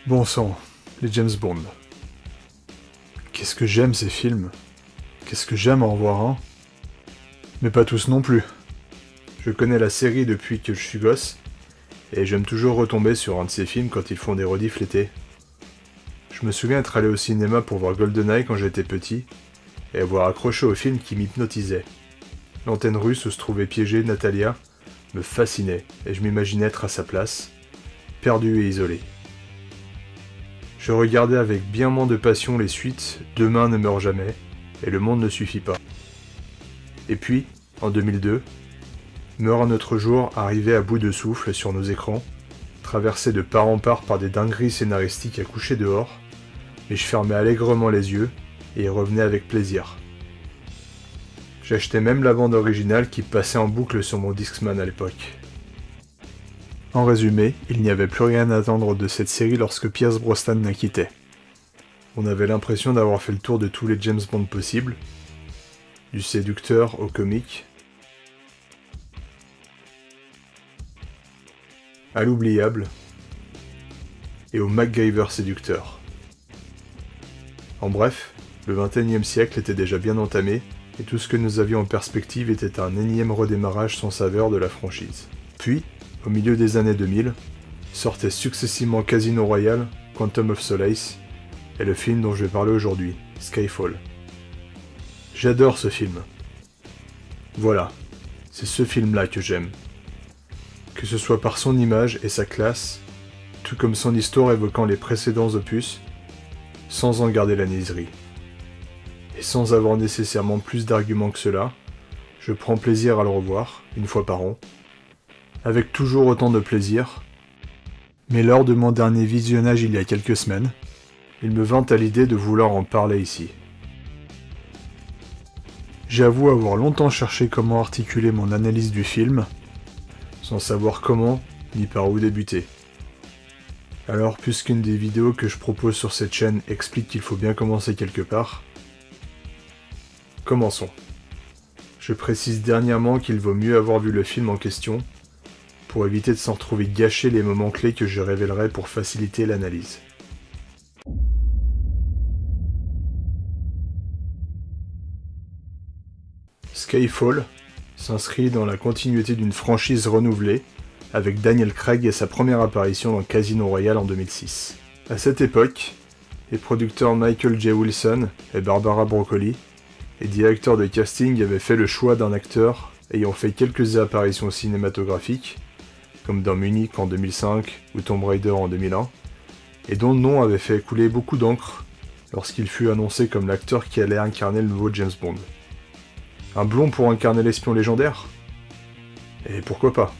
Bon sang, les James Bond. Qu'est-ce que j'aime ces films. Qu'est-ce que j'aime en revoir un. Mais pas tous non plus. Je connais la série depuis que je suis gosse, et j'aime toujours retomber sur un de ces films quand ils font des rediffs l'été. Je me souviens être allé au cinéma pour voir GoldenEye quand j'étais petit, et avoir accroché au film qui m'hypnotisait. L'antenne russe où se trouvait piégée Natalia me fascinait, et je m'imaginais être à sa place, perdu et isolé. Je regardais avec bien moins de passion les suites Demain ne meurt jamais et Le monde ne suffit pas. Et puis, en 2002, Meurt un autre jour arrivait à bout de souffle sur nos écrans, traversé de part en part par des dingueries scénaristiques à coucher dehors, mais je fermais allègrement les yeux et y revenais avec plaisir. J'achetais même la bande originale qui passait en boucle sur mon Discman à l'époque. En résumé, il n'y avait plus rien à attendre de cette série lorsque Pierce Brosnan la quittait. On avait l'impression d'avoir fait le tour de tous les James Bond possibles, du séducteur au comique, à l'oubliable, et au MacGyver séducteur. En bref, le XXIe siècle était déjà bien entamé, et tout ce que nous avions en perspective était un énième redémarrage sans saveur de la franchise. Puis, au milieu des années 2000, sortaient successivement Casino Royale, Quantum of Solace, et le film dont je vais parler aujourd'hui, Skyfall. J'adore ce film. Voilà, c'est ce film-là que j'aime. Que ce soit par son image et sa classe, tout comme son histoire évoquant les précédents opus, sans en garder la niaiserie. Et sans avoir nécessairement plus d'arguments que cela, je prends plaisir à le revoir, une fois par an, avec toujours autant de plaisir, mais lors de mon dernier visionnage il y a quelques semaines, il me vint à l'idée de vouloir en parler ici. J'avoue avoir longtemps cherché comment articuler mon analyse du film, sans savoir comment ni par où débuter. Alors, puisqu'une des vidéos que je propose sur cette chaîne explique qu'il faut bien commencer quelque part, commençons. Je précise dernièrement qu'il vaut mieux avoir vu le film en question, pour éviter de s'en retrouver gâché les moments clés que je révélerai pour faciliter l'analyse. Skyfall s'inscrit dans la continuité d'une franchise renouvelée, avec Daniel Craig et sa première apparition dans Casino Royale en 2006. À cette époque, les producteurs Michael J. Wilson et Barbara Broccoli, et directeurs de casting avaient fait le choix d'un acteur ayant fait quelques apparitions cinématographiques, comme dans Munich en 2005 ou Tomb Raider en 2001, et dont le nom avait fait couler beaucoup d'encre lorsqu'il fut annoncé comme l'acteur qui allait incarner le nouveau James Bond. Un blond pour incarner l'espion légendaire ? Et pourquoi pas ?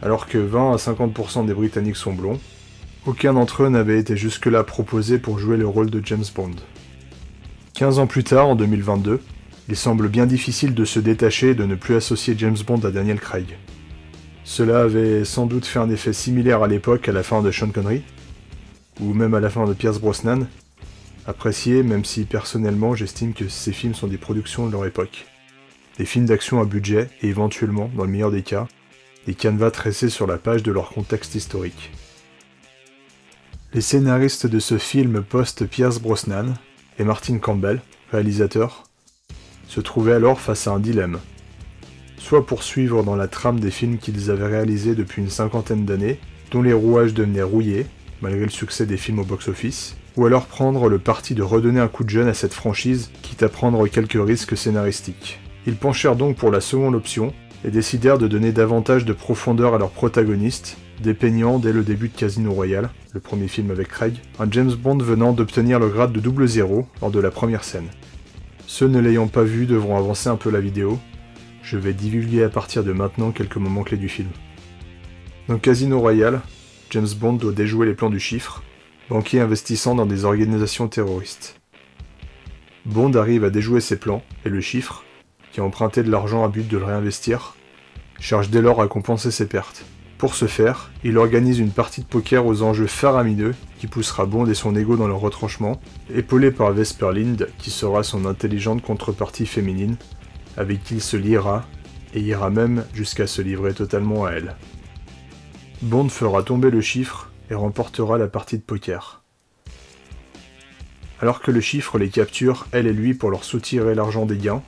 Alors que 20 à 50% des Britanniques sont blonds, aucun d'entre eux n'avait été jusque-là proposé pour jouer le rôle de James Bond. 15 ans plus tard, en 2022, il semble bien difficile de se détacher et de ne plus associer James Bond à Daniel Craig. Cela avait sans doute fait un effet similaire à l'époque à la fin de Sean Connery, ou même à la fin de Pierce Brosnan, apprécié même si personnellement j'estime que ces films sont des productions de leur époque. Des films d'action à budget et éventuellement, dans le meilleur des cas, des canevas tressés sur la page de leur contexte historique. Les scénaristes de ce film post-Pierce Brosnan et Martin Campbell, réalisateur, se trouvaient alors face à un dilemme. Soit poursuivre dans la trame des films qu'ils avaient réalisés depuis une cinquantaine d'années, dont les rouages devenaient rouillés, malgré le succès des films au box-office, ou alors prendre le parti de redonner un coup de jeune à cette franchise, quitte à prendre quelques risques scénaristiques. Ils penchèrent donc pour la seconde option, et décidèrent de donner davantage de profondeur à leurs protagonistes, dépeignant dès le début de Casino Royale, le premier film avec Craig, un James Bond venant d'obtenir le grade de 00 lors de la première scène. Ceux ne l'ayant pas vu devront avancer un peu la vidéo, je vais divulguer à partir de maintenant quelques moments clés du film. Dans Casino Royale, James Bond doit déjouer les plans du chiffre, banquier investissant dans des organisations terroristes. Bond arrive à déjouer ses plans, et le chiffre, qui a emprunté de l'argent à but de le réinvestir, cherche dès lors à compenser ses pertes. Pour ce faire, il organise une partie de poker aux enjeux faramineux qui poussera Bond et son ego dans leur retranchement, épaulé par Vesper Lynd qui sera son intelligente contrepartie féminine, avec qui il se liera, et ira même jusqu'à se livrer totalement à elle. Bond fera tomber le chiffre et remportera la partie de poker. Alors que le chiffre les capture, elle et lui, pour leur soutirer l'argent des gains,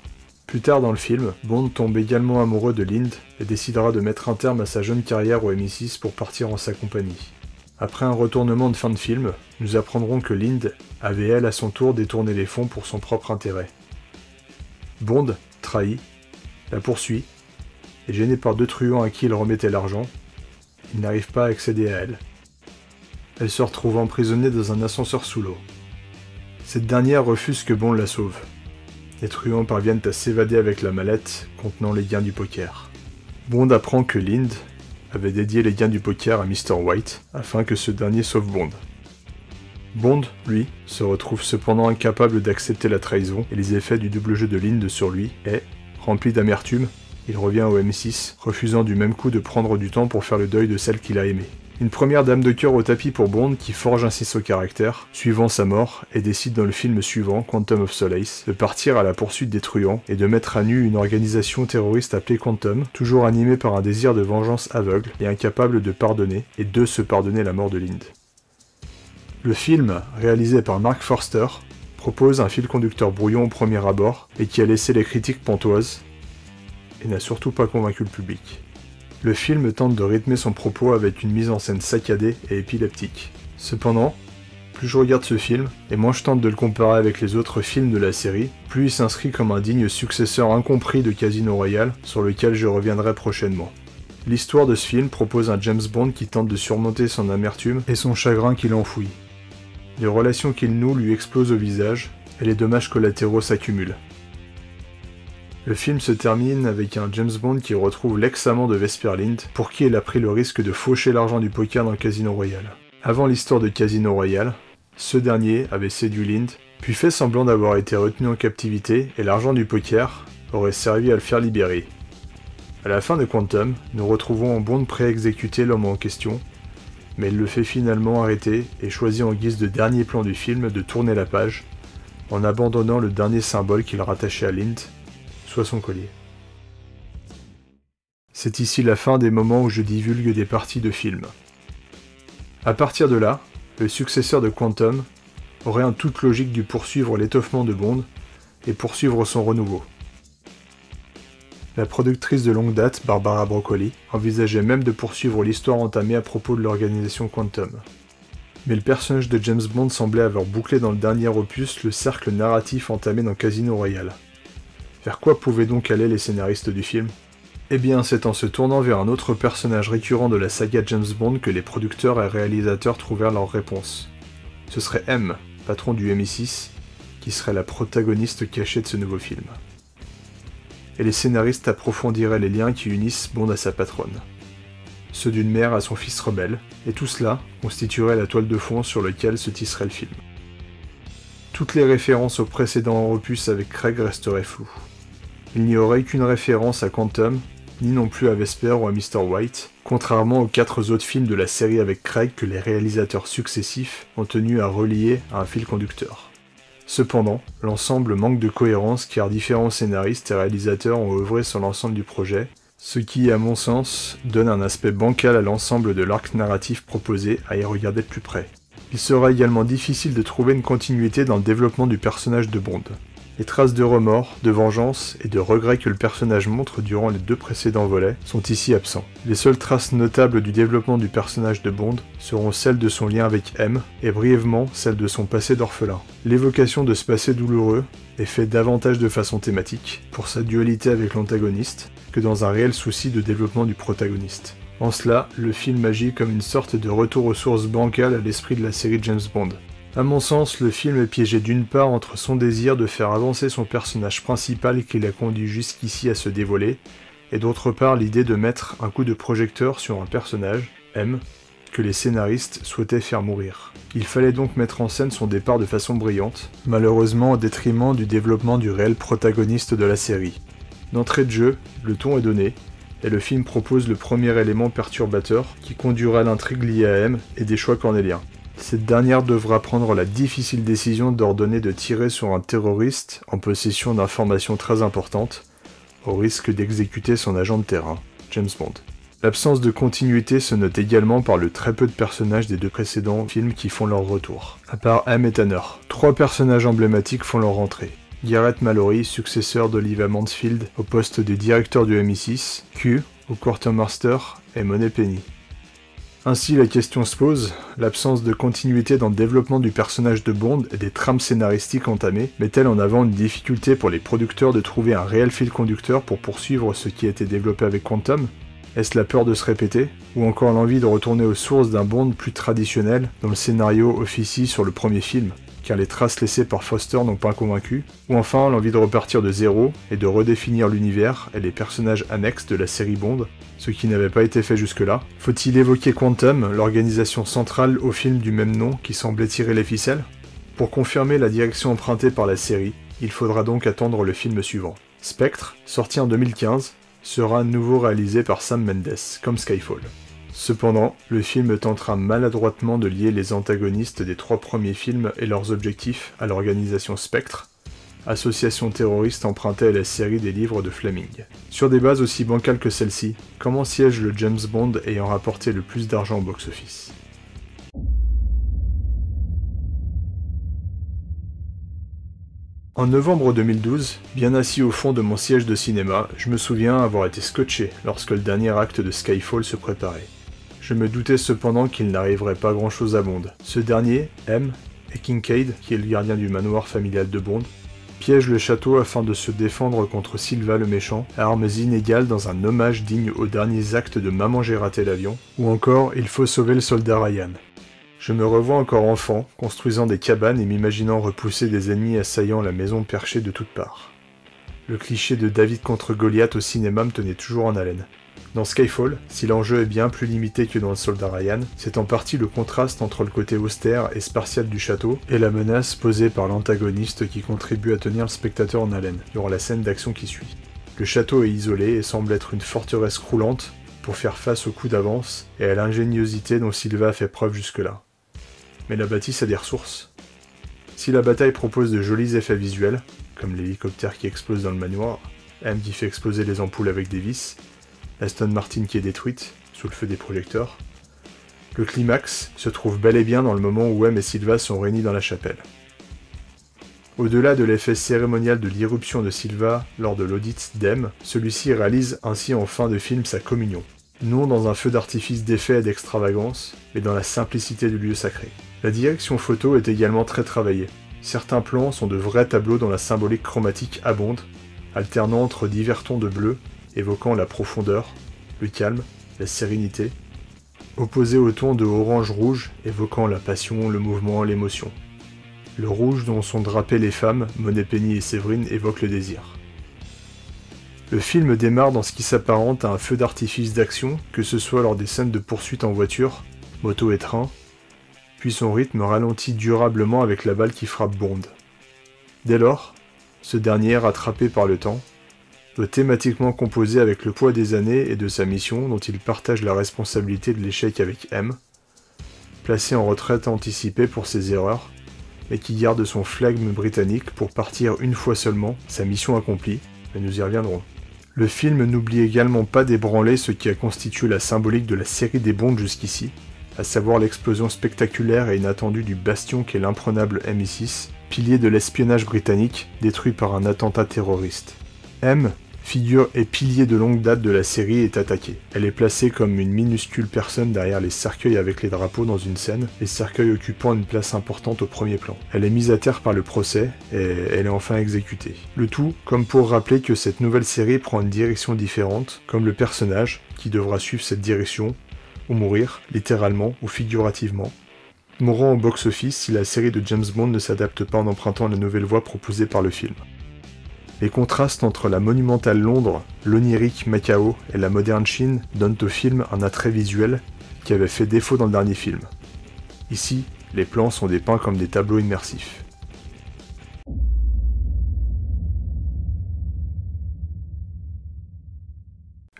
plus tard dans le film, Bond tombe également amoureux de Lind et décidera de mettre un terme à sa jeune carrière au MI6 pour partir en sa compagnie. Après un retournement de fin de film, nous apprendrons que Lind avait elle à son tour détourné les fonds pour son propre intérêt. Bond, trahi, la poursuit, et gêné par deux truands à qui il remettait l'argent, il n'arrive pas à accéder à elle. Elle se retrouve emprisonnée dans un ascenseur sous l'eau. Cette dernière refuse que Bond la sauve. Les truands parviennent à s'évader avec la mallette contenant les gains du poker. Bond apprend que Lind avait dédié les gains du poker à Mr. White afin que ce dernier sauve Bond. Bond, lui, se retrouve cependant incapable d'accepter la trahison et les effets du double jeu de Lind sur lui et, rempli d'amertume, il revient au M6, refusant du même coup de prendre du temps pour faire le deuil de celle qu'il a aimée. Une première dame de cœur au tapis pour Bond qui forge ainsi son caractère, suivant sa mort, et décide dans le film suivant, Quantum of Solace, de partir à la poursuite des truands et de mettre à nu une organisation terroriste appelée Quantum, toujours animée par un désir de vengeance aveugle et incapable de pardonner, et de se pardonner la mort de Lind. Le film, réalisé par Mark Forster, propose un fil conducteur brouillon au premier abord et qui a laissé les critiques pantoises, et n'a surtout pas convaincu le public. Le film tente de rythmer son propos avec une mise en scène saccadée et épileptique. Cependant, plus je regarde ce film, et moins je tente de le comparer avec les autres films de la série, plus il s'inscrit comme un digne successeur incompris de Casino Royale, sur lequel je reviendrai prochainement. L'histoire de ce film propose un James Bond qui tente de surmonter son amertume et son chagrin qu'il enfouit. Les relations qu'il noue lui explosent au visage, et les dommages collatéraux s'accumulent. Le film se termine avec un James Bond qui retrouve l'ex-amant de Vesper Lind, pour qui il a pris le risque de faucher l'argent du poker dans Casino Royale. Avant l'histoire de Casino Royale, ce dernier avait séduit Lind, puis fait semblant d'avoir été retenu en captivité, et l'argent du poker aurait servi à le faire libérer. À la fin de Quantum, nous retrouvons en Bond prêt à exécuter l'homme en question, mais il le fait finalement arrêter et choisit en guise de dernier plan du film de tourner la page, en abandonnant le dernier symbole qu'il rattachait à Lind, soit son collier. C'est ici la fin des moments où je divulgue des parties de films. À partir de là, le successeur de Quantum aurait en toute logique dû poursuivre l'étoffement de Bond et poursuivre son renouveau. La productrice de longue date, Barbara Broccoli, envisageait même de poursuivre l'histoire entamée à propos de l'organisation Quantum. Mais le personnage de James Bond semblait avoir bouclé dans le dernier opus le cercle narratif entamé dans Casino Royale. Vers quoi pouvaient donc aller les scénaristes du film ? Eh bien, c'est en se tournant vers un autre personnage récurrent de la saga James Bond que les producteurs et réalisateurs trouvèrent leur réponse. Ce serait M, patron du MI6, qui serait la protagoniste cachée de ce nouveau film. Et les scénaristes approfondiraient les liens qui unissent Bond à sa patronne. Ceux d'une mère à son fils rebelle, et tout cela constituerait la toile de fond sur laquelle se tisserait le film. Toutes les références au précédent opus avec Craig resteraient floues. Il n'y aurait qu'une référence à Quantum, ni non plus à Vesper ou à Mr. White, contrairement aux 4 autres films de la série avec Craig que les réalisateurs successifs ont tenu à relier à un fil conducteur. Cependant, l'ensemble manque de cohérence car différents scénaristes et réalisateurs ont œuvré sur l'ensemble du projet, ce qui, à mon sens, donne un aspect bancal à l'ensemble de l'arc narratif proposé à y regarder de plus près. Il sera également difficile de trouver une continuité dans le développement du personnage de Bond. Les traces de remords, de vengeance et de regrets que le personnage montre durant les 2 précédents volets sont ici absents. Les seules traces notables du développement du personnage de Bond seront celles de son lien avec M, et brièvement celles de son passé d'orphelin. L'évocation de ce passé douloureux est faite davantage de façon thématique, pour sa dualité avec l'antagoniste, que dans un réel souci de développement du protagoniste. En cela, le film agit comme une sorte de retour aux sources bancales à l'esprit de la série James Bond. À mon sens, le film est piégé d'une part entre son désir de faire avancer son personnage principal qui l'a conduit jusqu'ici à se dévoiler, et d'autre part l'idée de mettre un coup de projecteur sur un personnage, M, que les scénaristes souhaitaient faire mourir. Il fallait donc mettre en scène son départ de façon brillante, malheureusement au détriment du développement du réel protagoniste de la série. D'entrée de jeu, le ton est donné, et le film propose le premier élément perturbateur qui conduira à l'intrigue liée à M et des choix cornéliens. Cette dernière devra prendre la difficile décision d'ordonner de tirer sur un terroriste en possession d'informations très importantes, au risque d'exécuter son agent de terrain, James Bond. L'absence de continuité se note également par le très peu de personnages des deux précédents films qui font leur retour, à part M et Tanner. 3 personnages emblématiques font leur entrée. Garrett Mallory, successeur d'Olivia Mansfield au poste de directeur du MI6, Q au Quartermaster et Moneypenny. Ainsi la question se pose, l'absence de continuité dans le développement du personnage de Bond et des trames scénaristiques entamées met-elle en avant une difficulté pour les producteurs de trouver un réel fil conducteur pour poursuivre ce qui a été développé avec Quantum ? Est-ce la peur de se répéter ? Ou encore l'envie de retourner aux sources d'un Bond plus traditionnel dont le scénario officie sur le premier film, car les traces laissées par Foster n'ont pas convaincu ? Ou enfin l'envie de repartir de zéro et de redéfinir l'univers et les personnages annexes de la série Bond, ce qui n'avait pas été fait jusque-là. Faut-il évoquer Quantum, l'organisation centrale au film du même nom qui semblait tirer les ficelles ? Pour confirmer la direction empruntée par la série, il faudra donc attendre le film suivant. Spectre, sorti en 2015, sera à nouveau réalisé par Sam Mendes, comme Skyfall. Cependant, le film tentera maladroitement de lier les antagonistes des 3 premiers films et leurs objectifs à l'organisation Spectre, association terroriste empruntée à la série des livres de Fleming. Sur des bases aussi bancales que celle-ci, comment siège le James Bond ayant rapporté le plus d'argent au box-office ? En novembre 2012, bien assis au fond de mon siège de cinéma, je me souviens avoir été scotché lorsque le dernier acte de Skyfall se préparait. Je me doutais cependant qu'il n'arriverait pas grand-chose à Bond. Ce dernier, M, et Kincaid, qui est le gardien du manoir familial de Bond, piège le château afin de se défendre contre Silva le méchant, à armes inégales dans un hommage digne aux derniers actes de Maman j'ai raté l'avion, ou encore Il faut sauver le soldat Ryan. Je me revois encore enfant, construisant des cabanes et m'imaginant repousser des ennemis assaillant la maison perchée de toutes parts. Le cliché de David contre Goliath au cinéma me tenait toujours en haleine. Dans Skyfall, si l'enjeu est bien plus limité que dans le soldat Ryan, c'est en partie le contraste entre le côté austère et spartiate du château et la menace posée par l'antagoniste qui contribue à tenir le spectateur en haleine, durant la scène d'action qui suit. Le château est isolé et semble être une forteresse croulante pour faire face aux coups d'avance et à l'ingéniosité dont Silva a fait preuve jusque-là. Mais la bâtisse a des ressources. Si la bataille propose de jolis effets visuels, comme l'hélicoptère qui explose dans le manoir, M qui fait exploser les ampoules avec des vis, Aston Martin qui est détruite, sous le feu des projecteurs, le climax se trouve bel et bien dans le moment où M et Silva sont réunis dans la chapelle. Au-delà de l'effet cérémonial de l'irruption de Silva lors de l'audit d'M, celui-ci réalise ainsi en fin de film sa communion. Non dans un feu d'artifice d'effet et d'extravagance, mais dans la simplicité du lieu sacré. La direction photo est également très travaillée. Certains plans sont de vrais tableaux dont la symbolique chromatique abonde, alternant entre divers tons de bleu, évoquant la profondeur, le calme, la sérénité, opposés aux tons de orange-rouge, évoquant la passion, le mouvement, l'émotion. Le rouge dont sont drapées les femmes, Moneypenny et Séverine, évoque le désir. Le film démarre dans ce qui s'apparente à un feu d'artifice d'action, que ce soit lors des scènes de poursuite en voiture, moto et train, puis son rythme ralentit durablement avec la balle qui frappe Bond. Dès lors, ce dernier, rattrapé par le temps, doit thématiquement composer avec le poids des années et de sa mission dont il partage la responsabilité de l'échec avec M, placé en retraite anticipée pour ses erreurs, mais qui garde son flegme britannique pour partir une fois seulement, sa mission accomplie, mais nous y reviendrons. Le film n'oublie également pas d'ébranler ce qui a constitué la symbolique de la série des Bonds jusqu'ici, à savoir l'explosion spectaculaire et inattendue du bastion qu'est l'imprenable MI6, pilier de l'espionnage britannique, détruit par un attentat terroriste. M, figure et pilier de longue date de la série, est attaquée. Elle est placée comme une minuscule personne derrière les cercueils avec les drapeaux dans une scène, les cercueils occupant une place importante au premier plan. Elle est mise à terre par le procès, et elle est enfin exécutée. Le tout, comme pour rappeler que cette nouvelle série prend une direction différente, comme le personnage, qui devra suivre cette direction, ou mourir, littéralement ou figurativement, mourant au box-office si la série de James Bond ne s'adapte pas en empruntant la nouvelle voie proposée par le film. Les contrastes entre la monumentale Londres, l'onirique Macao et la moderne Chine donnent au film un attrait visuel qui avait fait défaut dans le dernier film. Ici, les plans sont dépeints comme des tableaux immersifs.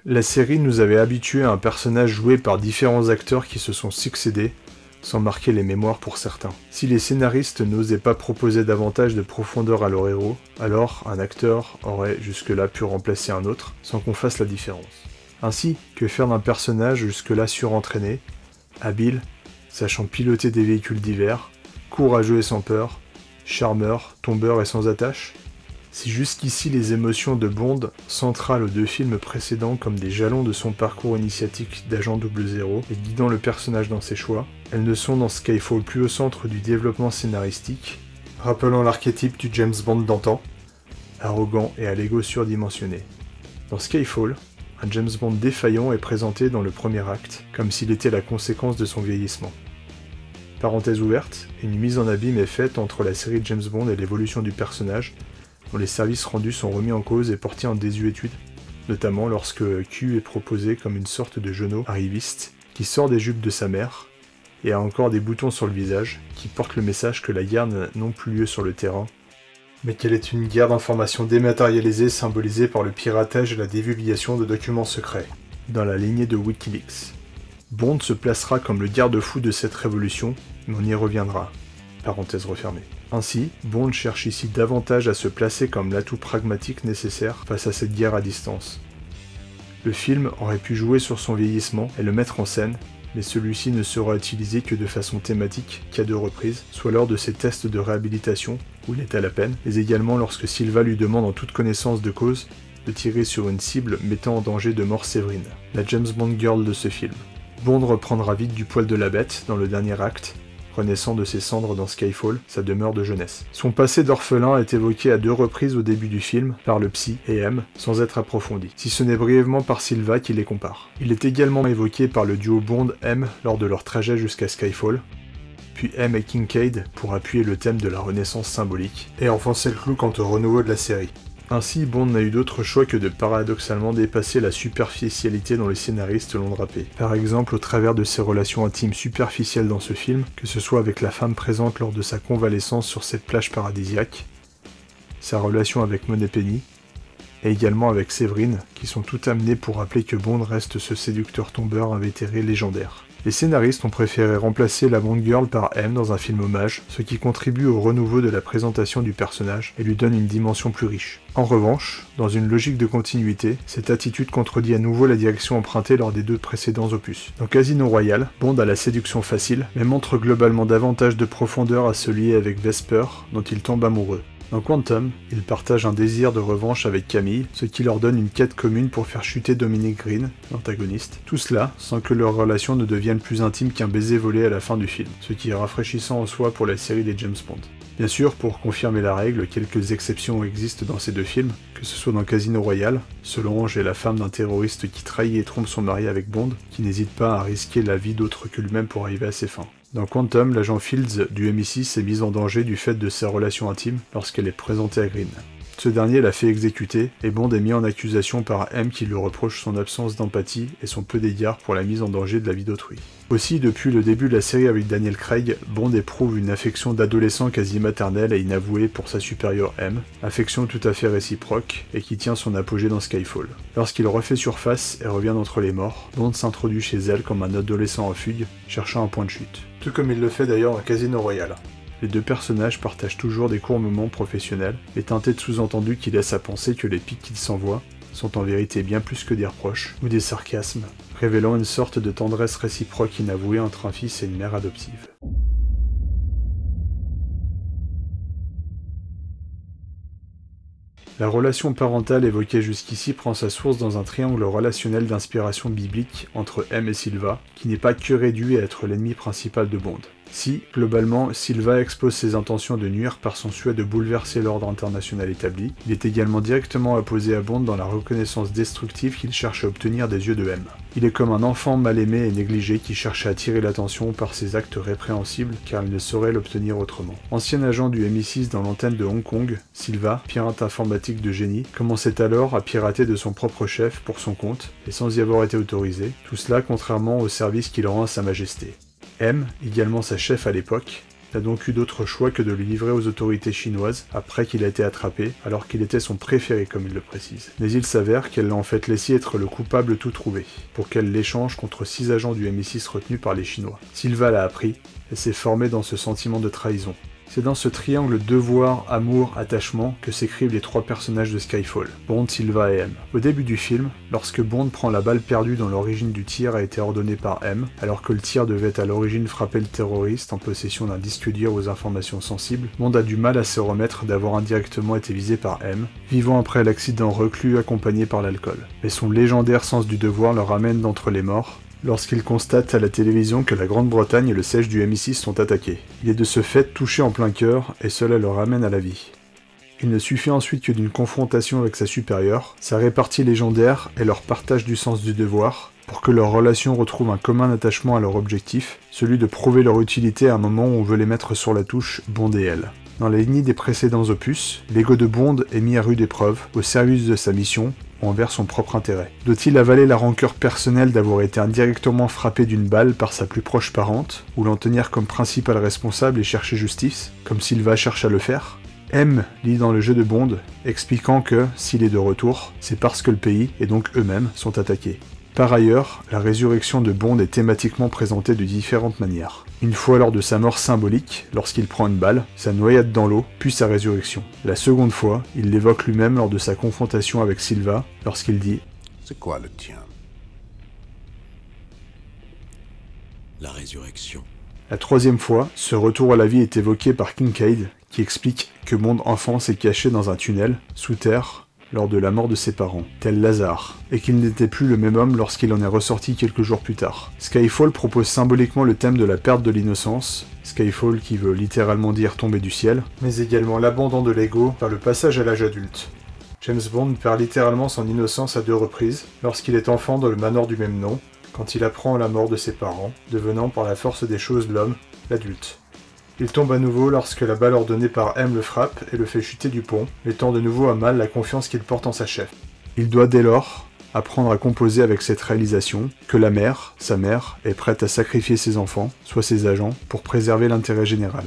La série nous avait habitués à un personnage joué par différents acteurs qui se sont succédés, sans marquer les mémoires pour certains. Si les scénaristes n'osaient pas proposer davantage de profondeur à leur héros, alors un acteur aurait jusque-là pu remplacer un autre, sans qu'on fasse la différence. Ainsi, que faire d'un personnage jusque-là surentraîné, habile, sachant piloter des véhicules divers, courageux et sans peur, charmeur, tombeur et sans attache? Si jusqu'ici les émotions de Bond, centrales aux 2 films précédents comme des jalons de son parcours initiatique d'agent 00 et guidant le personnage dans ses choix, elles ne sont dans Skyfall plus au centre du développement scénaristique, rappelant l'archétype du James Bond d'antan, arrogant et à l'ego surdimensionné. Dans Skyfall, un James Bond défaillant est présenté dans le premier acte, comme s'il était la conséquence de son vieillissement. Parenthèse ouverte, une mise en abîme est faite entre la série James Bond et l'évolution du personnage, dont les services rendus sont remis en cause et portés en désuétude, notamment lorsque Q est proposé comme une sorte de genou arriviste qui sort des jupes de sa mère et a encore des boutons sur le visage qui portent le message que la guerre n'a non plus lieu sur le terrain, mais qu'elle est une guerre d'information dématérialisée symbolisée par le piratage et la divulgation de documents secrets, dans la lignée de Wikileaks. Bond se placera comme le garde-fou de cette révolution, mais on y reviendra. Parenthèse refermée. Ainsi, Bond cherche ici davantage à se placer comme l'atout pragmatique nécessaire face à cette guerre à distance. Le film aurait pu jouer sur son vieillissement et le mettre en scène, mais celui-ci ne sera utilisé que de façon thématique qu'à 2 reprises, soit lors de ses tests de réhabilitation, où il est à la peine, mais également lorsque Silva lui demande en toute connaissance de cause de tirer sur une cible mettant en danger de mort Séverine, la James Bond girl de ce film. Bond reprendra vite du poil de la bête dans le dernier acte, renaissant de ses cendres dans Skyfall, sa demeure de jeunesse. Son passé d'orphelin est évoqué à 2 reprises au début du film, par le Psy et M, sans être approfondi, si ce n'est brièvement par Silva qui les compare. Il est également évoqué par le duo Bond-M lors de leur trajet jusqu'à Skyfall, puis M et Kincaid pour appuyer le thème de la renaissance symbolique, et enfoncer le clou quant au renouveau de la série. Ainsi, Bond n'a eu d'autre choix que de paradoxalement dépasser la superficialité dont les scénaristes l'ont drapé. Par exemple, au travers de ses relations intimes superficielles dans ce film, que ce soit avec la femme présente lors de sa convalescence sur cette plage paradisiaque, sa relation avec Moneypenny, et également avec Séverine, qui sont toutes amenées pour rappeler que Bond reste ce séducteur tombeur invétéré légendaire. Les scénaristes ont préféré remplacer la Bond Girl par M dans un film hommage, ce qui contribue au renouveau de la présentation du personnage et lui donne une dimension plus riche. En revanche, dans une logique de continuité, cette attitude contredit à nouveau la direction empruntée lors des 2 précédents opus. Dans Casino Royale, Bond a la séduction facile, mais montre globalement davantage de profondeur à se lier avec Vesper, dont il tombe amoureux. Dans Quantum, ils partagent un désir de revanche avec Camille, ce qui leur donne une quête commune pour faire chuter Dominic Green, l'antagoniste. Tout cela sans que leur relation ne devienne plus intime qu'un baiser volé à la fin du film, ce qui est rafraîchissant en soi pour la série des James Bond. Bien sûr, pour confirmer la règle, quelques exceptions existent dans ces 2 films, que ce soit dans Casino Royale, Solange est la femme d'un terroriste qui trahit et trompe son mari avec Bond, qui n'hésite pas à risquer la vie d'autres que lui-même pour arriver à ses fins. Dans Quantum, l'agent Fields du MI6 est mis en danger du fait de sa relation intime lorsqu'elle est présentée à Green. Ce dernier l'a fait exécuter, et Bond est mis en accusation par M qui lui reproche son absence d'empathie et son peu d'égard pour la mise en danger de la vie d'autrui. Aussi, depuis le début de la série avec Daniel Craig, Bond éprouve une affection d'adolescent quasi maternelle et inavouée pour sa supérieure M, affection tout à fait réciproque, et qui tient son apogée dans Skyfall. Lorsqu'il refait surface et revient d'entre les morts, Bond s'introduit chez elle comme un adolescent en fugue, cherchant un point de chute. Tout comme il le fait d'ailleurs dans Casino Royale. Les 2 personnages partagent toujours des courts moments professionnels, et teintés de sous-entendus qui laissent à penser que les pics qu'ils s'envoient sont en vérité bien plus que des reproches, ou des sarcasmes, révélant une sorte de tendresse réciproque inavouée entre un fils et une mère adoptive. La relation parentale évoquée jusqu'ici prend sa source dans un triangle relationnel d'inspiration biblique entre M et Silva, qui n'est pas que réduit à être l'ennemi principal de Bond. Si, globalement, Silva expose ses intentions de nuire par son souhait de bouleverser l'ordre international établi, il est également directement opposé à Bond dans la reconnaissance destructive qu'il cherche à obtenir des yeux de M. Il est comme un enfant mal aimé et négligé qui cherche à attirer l'attention par ses actes répréhensibles car il ne saurait l'obtenir autrement. Ancien agent du MI6 dans l'antenne de Hong Kong, Silva, pirate informatique de génie, commençait alors à pirater de son propre chef pour son compte et sans y avoir été autorisé, tout cela contrairement au service qu'il rend à Sa Majesté. M, également sa chef à l'époque, n'a donc eu d'autre choix que de le livrer aux autorités chinoises après qu'il a été attrapé, alors qu'il était son préféré comme il le précise. Mais il s'avère qu'elle l'a en fait laissé être le coupable tout trouvé, pour qu'elle l'échange contre 6 agents du MI6 retenus par les Chinois. Silva l'a appris, et s'est formé dans ce sentiment de trahison. C'est dans ce triangle devoir, amour, attachement que s'écrivent les trois personnages de Skyfall, Bond, Silva et M. Au début du film, lorsque Bond prend la balle perdue dont l'origine du tir a été ordonnée par M, alors que le tir devait à l'origine frapper le terroriste en possession d'un disque dur aux informations sensibles, Bond a du mal à se remettre d'avoir indirectement été visé par M, vivant après l'accident reclus accompagné par l'alcool. Mais son légendaire sens du devoir le ramène d'entre les morts, lorsqu'il constate à la télévision que la Grande-Bretagne et le siège du MI6 sont attaqués. Il est de ce fait touché en plein cœur, et cela le ramène à la vie. Il ne suffit ensuite que d'une confrontation avec sa supérieure, sa répartie légendaire et leur partage du sens du devoir, pour que leur relation retrouve un commun attachement à leur objectif, celui de prouver leur utilité à un moment où on veut les mettre sur la touche Bond et elle. Dans la lignée des précédents opus, l'ego de Bond est mis à rude épreuve, au service de sa mission, ou envers son propre intérêt. Doit-il avaler la rancœur personnelle d'avoir été indirectement frappé d'une balle par sa plus proche parente, ou l'en tenir comme principal responsable et chercher justice, comme Silva cherche à le faire? M lit dans le jeu de Bond, expliquant que, s'il est de retour, c'est parce que le pays, et donc eux-mêmes, sont attaqués. Par ailleurs, la résurrection de Bond est thématiquement présentée de différentes manières. Une fois lors de sa mort symbolique, lorsqu'il prend une balle, sa noyade dans l'eau, puis sa résurrection. La seconde fois, il l'évoque lui-même lors de sa confrontation avec Silva, lorsqu'il dit « C'est quoi le tien ?» La résurrection. La troisième fois, ce retour à la vie est évoqué par Kincaid, qui explique que Bond enfant s'est caché dans un tunnel, sous terre, lors de la mort de ses parents, tel Lazare, et qu'il n'était plus le même homme lorsqu'il en est ressorti quelques jours plus tard. Skyfall propose symboliquement le thème de la perte de l'innocence, Skyfall qui veut littéralement dire tomber du ciel, mais également l'abandon de l'ego par le passage à l'âge adulte. James Bond perd littéralement son innocence à 2 reprises, lorsqu'il est enfant dans le manoir du même nom, quand il apprend la mort de ses parents, devenant par la force des choses l'homme, l'adulte. Il tombe à nouveau lorsque la balle ordonnée par M le frappe et le fait chuter du pont, mettant de nouveau à mal la confiance qu'il porte en sa chef. Il doit dès lors apprendre à composer avec cette réalisation que la mère, sa mère, est prête à sacrifier ses enfants, soit ses agents, pour préserver l'intérêt général.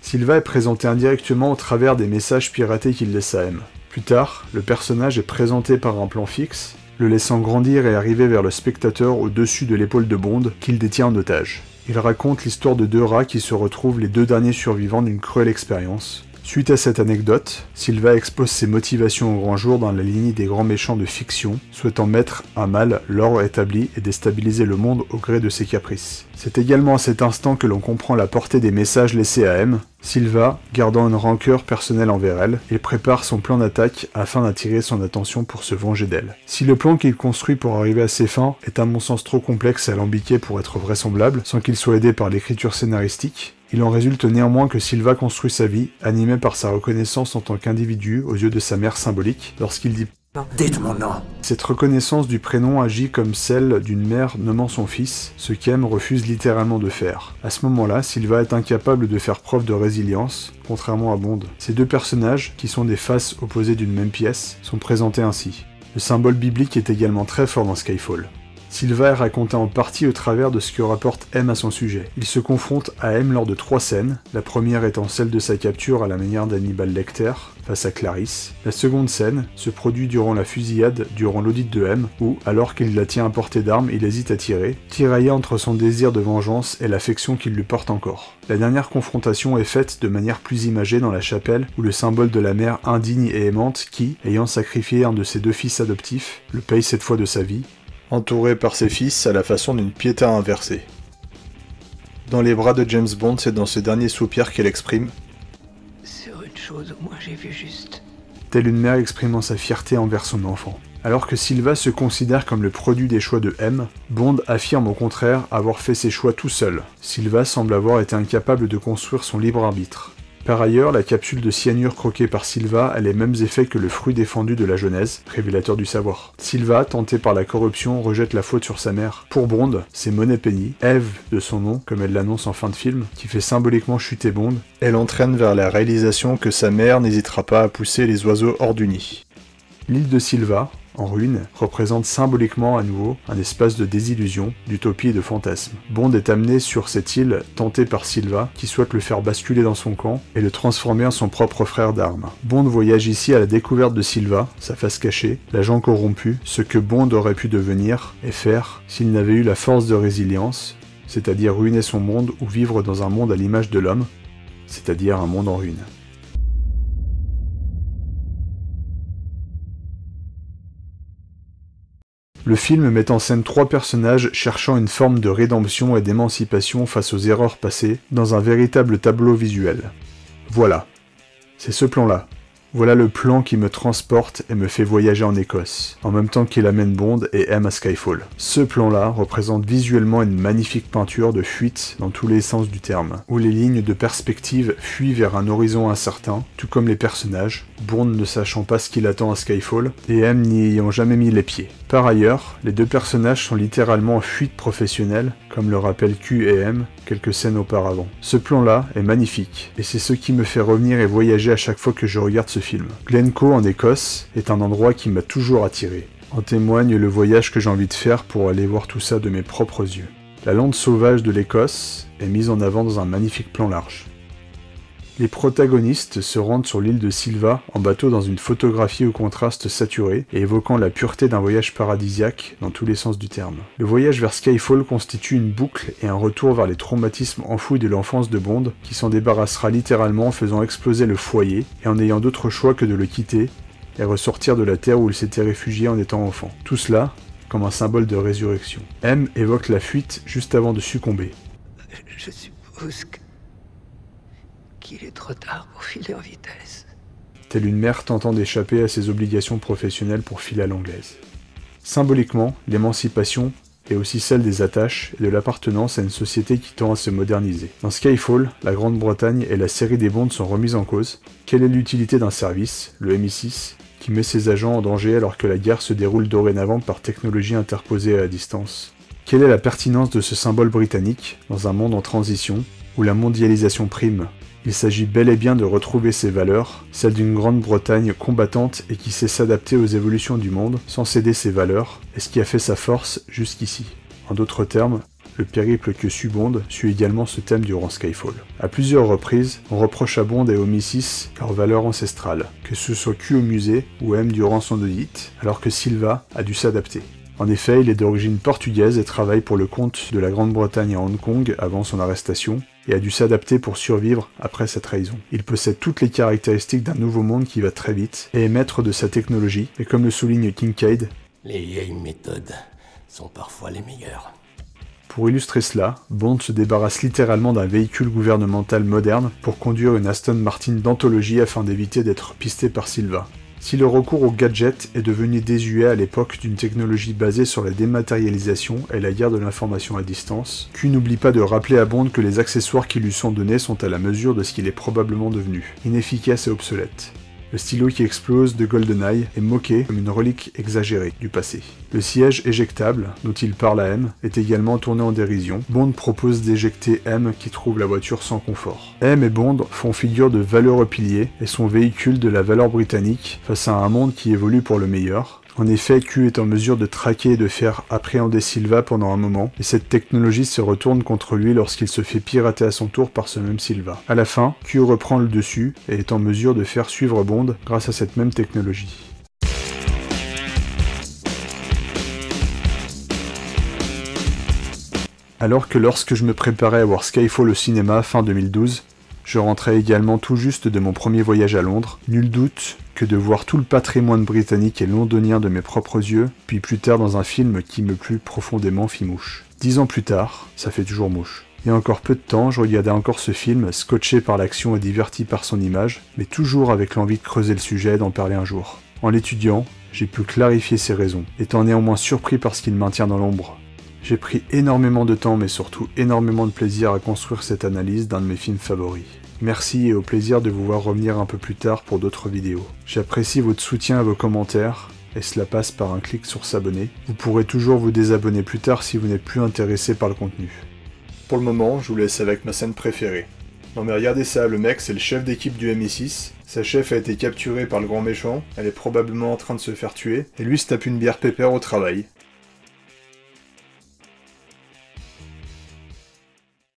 Silva est présenté indirectement au travers des messages piratés qu'il laisse à M. Plus tard, le personnage est présenté par un plan fixe, le laissant grandir et arriver vers le spectateur au-dessus de l'épaule de Bond qu'il détient en otage. Il raconte l'histoire de 2 rats qui se retrouvent les 2 derniers survivants d'une cruelle expérience. Suite à cette anecdote, Silva expose ses motivations au grand jour dans la lignée des grands méchants de fiction, souhaitant mettre à mal l'ordre établi et déstabiliser le monde au gré de ses caprices. C'est également à cet instant que l'on comprend la portée des messages laissés à M. Silva, gardant une rancœur personnelle envers elle, il prépare son plan d'attaque afin d'attirer son attention pour se venger d'elle. Si le plan qu'il construit pour arriver à ses fins est à mon sens trop complexe et alambiqué pour être vraisemblable, sans qu'il soit aidé par l'écriture scénaristique, il en résulte néanmoins que Silva construit sa vie, animé par sa reconnaissance en tant qu'individu aux yeux de sa mère symbolique, lorsqu'il dit « Dites mon nom !» Cette reconnaissance du prénom agit comme celle d'une mère nommant son fils, ce qu'M refuse littéralement de faire. À ce moment-là, Silva est incapable de faire preuve de résilience, contrairement à Bond. Ces 2 personnages, qui sont des faces opposées d'une même pièce, sont présentés ainsi. Le symbole biblique est également très fort dans Skyfall. Silva est raconté en partie au travers de ce que rapporte M à son sujet. Il se confronte à M lors de 3 scènes, la première étant celle de sa capture à la manière d'Hannibal Lecter, face à Clarisse. La seconde scène se produit durant la fusillade, durant l'audit de M, où, alors qu'il la tient à portée d'arme, il hésite à tirer, tiraillé entre son désir de vengeance et l'affection qu'il lui porte encore. La dernière confrontation est faite de manière plus imagée dans la chapelle, où le symbole de la mère indigne et aimante qui, ayant sacrifié un de ses 2 fils adoptifs, le paye cette fois de sa vie, entouré par ses fils à la façon d'une piéta inversée. Dans les bras de James Bond, c'est dans ce dernier soupir qu'elle exprime « Sur une chose, au moins j'ai vu juste. » telle une mère exprimant sa fierté envers son enfant. Alors que Silva se considère comme le produit des choix de M, Bond affirme au contraire avoir fait ses choix tout seul. Silva semble avoir été incapable de construire son libre arbitre. Par ailleurs, la capsule de cyanure croquée par Silva a les mêmes effets que le fruit défendu de la Genèse, révélateur du savoir. Silva, tenté par la corruption, rejette la faute sur sa mère. Pour Bond, c'est Moneypenny, Eve de son nom, comme elle l'annonce en fin de film, qui fait symboliquement chuter Bond. Elle entraîne vers la réalisation que sa mère n'hésitera pas à pousser les oiseaux hors du nid. L'île de Silva, en ruine, représente symboliquement à nouveau un espace de désillusion, d'utopie et de fantasme. Bond est amené sur cette île, tenté par Silva, qui souhaite le faire basculer dans son camp et le transformer en son propre frère d'armes. Bond voyage ici à la découverte de Silva, sa face cachée, l'agent corrompu, ce que Bond aurait pu devenir et faire s'il n'avait eu la force de résilience, c'est-à-dire ruiner son monde ou vivre dans un monde à l'image de l'homme, c'est-à-dire un monde en ruine. Le film met en scène 3 personnages cherchant une forme de rédemption et d'émancipation face aux erreurs passées dans un véritable tableau visuel. Voilà. C'est ce plan-là. Voilà le plan qui me transporte et me fait voyager en Écosse, en même temps qu'il amène Bond et M à Skyfall. Ce plan-là représente visuellement une magnifique peinture de fuite dans tous les sens du terme, où les lignes de perspective fuient vers un horizon incertain, tout comme les personnages, Bond ne sachant pas ce qu'il attend à Skyfall, et M n'y ayant jamais mis les pieds. Par ailleurs, les 2 personnages sont littéralement en fuite professionnelle, comme le rappellent Q et M quelques scènes auparavant. Ce plan-là est magnifique, et c'est ce qui me fait revenir et voyager à chaque fois que je regarde ce film. Glencoe en Écosse est un endroit qui m'a toujours attiré. En témoigne le voyage que j'ai envie de faire pour aller voir tout ça de mes propres yeux. La lande sauvage de l'Écosse est mise en avant dans un magnifique plan large. Les protagonistes se rendent sur l'île de Silva en bateau dans une photographie au contraste saturé et évoquant la pureté d'un voyage paradisiaque dans tous les sens du terme. Le voyage vers Skyfall constitue une boucle et un retour vers les traumatismes enfouis de l'enfance de Bond qui s'en débarrassera littéralement en faisant exploser le foyer et en n'ayant d'autre choix que de le quitter et ressortir de la terre où il s'était réfugié en étant enfant. Tout cela comme un symbole de résurrection. M évoque la fuite juste avant de succomber. Je suppose qu'il est trop tard pour filer en vitesse. Telle une mère tentant d'échapper à ses obligations professionnelles pour filer à l'anglaise. Symboliquement, l'émancipation est aussi celle des attaches et de l'appartenance à une société qui tend à se moderniser. Dans Skyfall, la Grande-Bretagne et la série des Bonds sont remises en cause. Quelle est l'utilité d'un service, le MI6, qui met ses agents en danger alors que la guerre se déroule dorénavant par technologie interposée à la distance? Quelle est la pertinence de ce symbole britannique dans un monde en transition où la mondialisation prime? Il s'agit bel et bien de retrouver ses valeurs, celles d'une Grande-Bretagne combattante et qui sait s'adapter aux évolutions du monde sans céder ses valeurs, et ce qui a fait sa force jusqu'ici. En d'autres termes, le périple que suit Bond suit également ce thème durant Skyfall. À plusieurs reprises, on reproche à Bond et au MI6 leurs valeurs ancestrales, que ce soit Q au musée ou M durant son audit, alors que Silva a dû s'adapter. En effet, il est d'origine portugaise et travaille pour le compte de la Grande-Bretagne à Hong Kong avant son arrestation, et a dû s'adapter pour survivre après sa trahison. Il possède toutes les caractéristiques d'un nouveau monde qui va très vite, et est maître de sa technologie, et comme le souligne Kincaid, Les vieilles méthodes sont parfois les meilleures. Pour illustrer cela, Bond se débarrasse littéralement d'un véhicule gouvernemental moderne pour conduire une Aston Martin d'anthologie afin d'éviter d'être pisté par Silva. Si le recours au gadget est devenu désuet à l'époque d'une technologie basée sur la dématérialisation et la guerre de l'information à distance, Q n'oublie pas de rappeler à Bond que les accessoires qui lui sont donnés sont à la mesure de ce qu'il est probablement devenu, inefficace et obsolète. Le stylo qui explose de GoldenEye est moqué comme une relique exagérée du passé. Le siège éjectable, dont il parle à M, est également tourné en dérision. Bond propose d'éjecter M qui trouve la voiture sans confort. M et Bond font figure de valeureux piliers et sont véhicules de la valeur britannique face à un monde qui évolue pour le meilleur. En effet, Q est en mesure de traquer et de faire appréhender Silva pendant un moment, et cette technologie se retourne contre lui lorsqu'il se fait pirater à son tour par ce même Silva. À la fin, Q reprend le dessus et est en mesure de faire suivre Bond grâce à cette même technologie. Alors que lorsque je me préparais à voir Skyfall au cinéma fin 2012, je rentrais également tout juste de mon premier voyage à Londres, nul doute que de voir tout le patrimoine britannique et londonien de mes propres yeux, puis plus tard dans un film qui me plut profondément fit mouche. 10 ans plus tard, ça fait toujours mouche. Il y a encore peu de temps, je regardais encore ce film, scotché par l'action et diverti par son image, mais toujours avec l'envie de creuser le sujet et d'en parler un jour. En l'étudiant, j'ai pu clarifier ses raisons, étant néanmoins surpris par ce qu'il maintient dans l'ombre. J'ai pris énormément de temps mais surtout énormément de plaisir à construire cette analyse d'un de mes films favoris. Merci et au plaisir de vous voir revenir un peu plus tard pour d'autres vidéos. J'apprécie votre soutien et vos commentaires, et cela passe par un clic sur s'abonner. Vous pourrez toujours vous désabonner plus tard si vous n'êtes plus intéressé par le contenu. Pour le moment, je vous laisse avec ma scène préférée. Non mais regardez ça, le mec c'est le chef d'équipe du MI6, sa chef a été capturée par le grand méchant, elle est probablement en train de se faire tuer, et lui se tape une bière pépère au travail.